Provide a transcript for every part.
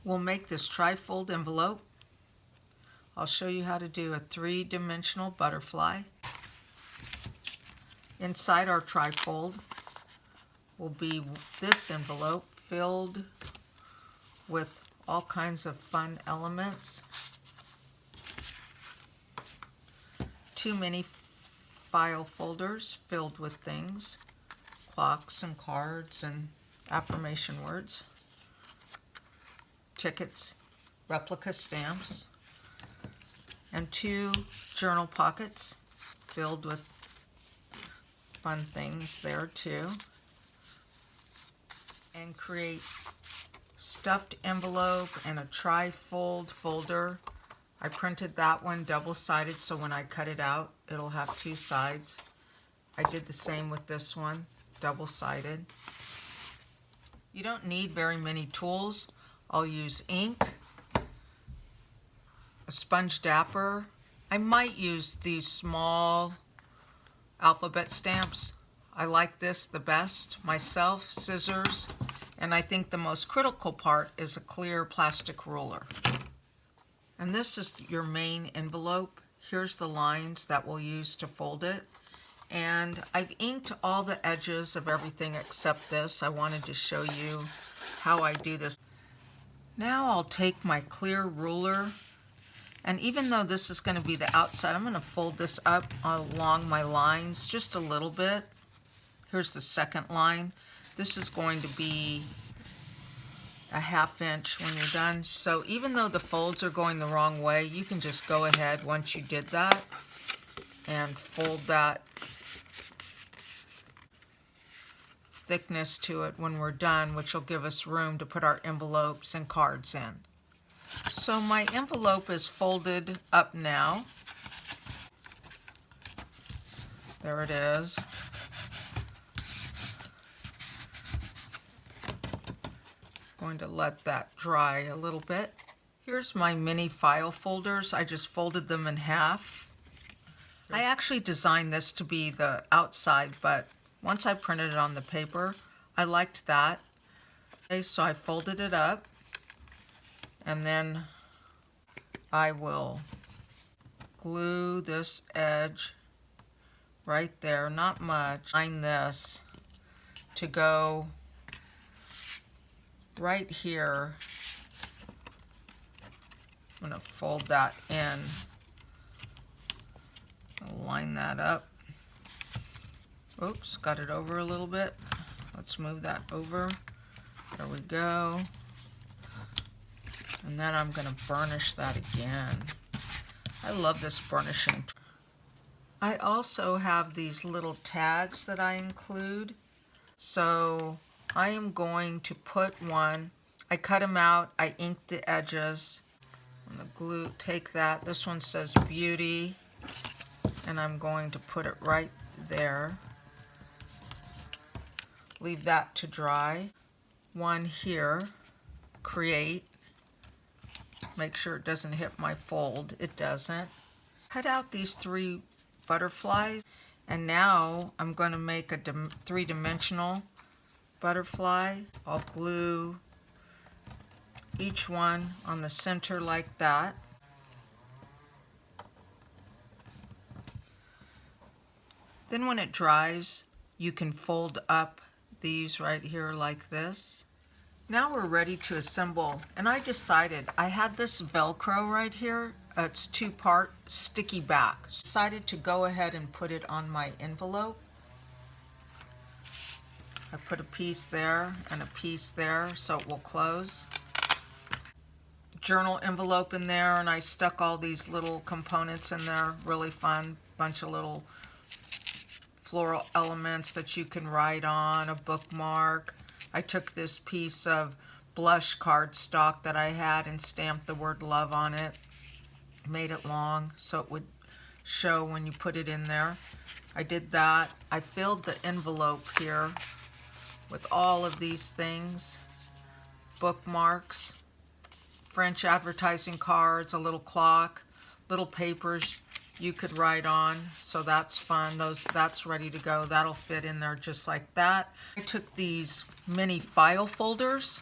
We'll make this trifold envelope. I'll show you how to do a three-dimensional butterfly. Inside our trifold will be this envelope filled with all kinds of fun elements. 2 mini file folders filled with things, clocks and cards and affirmation words, tickets, replica stamps, and 2 journal pockets filled with fun things there too. And create stuffed envelope and a trifold folder. I printed that one double-sided so when I cut it out it'll have 2 sides. I did the same with this one, double-sided. You don't need very many tools. I'll use ink, a sponge dapper. I might use these small alphabet stamps. I like this the best myself, scissors, and I think the most critical part is a clear plastic ruler. And this is your main envelope. Here's the lines that we'll use to fold it. And I've inked all the edges of everything except this. I wanted to show you how I do this. Now I'll take my clear ruler, and even though this is going to be the outside, I'm going to fold this up along my lines just a little bit. Here's the second line. This is going to be a 1/2 inch when you're done. So even though the folds are going the wrong way, you can just go ahead once you did that and fold that thickness to it when we're done, which will give us room to put our envelopes and cards in. So my envelope is folded up now. There it is. Going to let that dry a little bit. Here's my mini file folders. I just folded them in half. I actually designed this to be the outside, but once I printed it on the paper, I liked that. Okay, so I folded it up, and then I will glue this edge right there, not much. Line this to go right here. I'm going to fold that in. I'll line that up. Oops, got it over a little bit. Let's move that over. There we go. And then I'm going to burnish that again. I love this burnishing. I also have these little tags that I include. So I am going to put one, I cut them out, I inked the edges. I'm going to glue, take that. This one says beauty, and I'm going to put it right there. Leave that to dry. One here, create. Make sure it doesn't hit my fold. It doesn't. Cut out these 3 butterflies, and now I'm going to make a 3-dimensional butterfly. I'll glue each one on the center like that. Then when it dries, you can fold up these right here like this. Now we're ready to assemble, and I decided I had this Velcro right here. It's 2-part sticky back. Decided to go ahead and put it on my envelope. I put a piece there and a piece there so it will close. Journal envelope in there, and I stuck all these little components in there. Really fun, bunch of little floral elements that you can write on, a bookmark. I took this piece of blush cardstock that I had and stamped the word love on it. Made it long so it would show when you put it in there. I did that. I filled the envelope here with all of these things. Bookmarks, French advertising cards, a little clock, little papers you could write on, so that's fun. That's ready to go. That'll fit in there just like that. I took these mini file folders.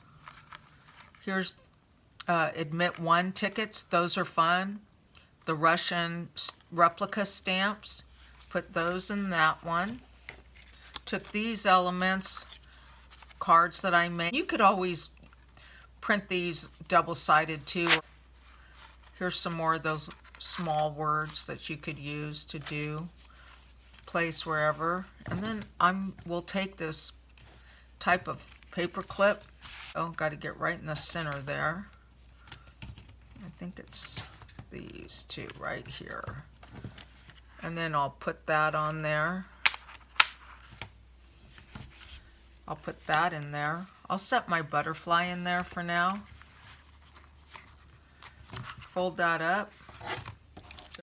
Here's Admit One tickets, those are fun. The Russian replica stamps, put those in that one. Took these elements, cards that I made. You could always print these double-sided too. Here's some more of those small words that you could use to do. Place wherever. And then we'll take this type of paper clip. Oh, got to get right in the center there. I think it's these two right here. And then I'll put that on there. I'll put that in there. I'll set my butterfly in there for now. Fold that up.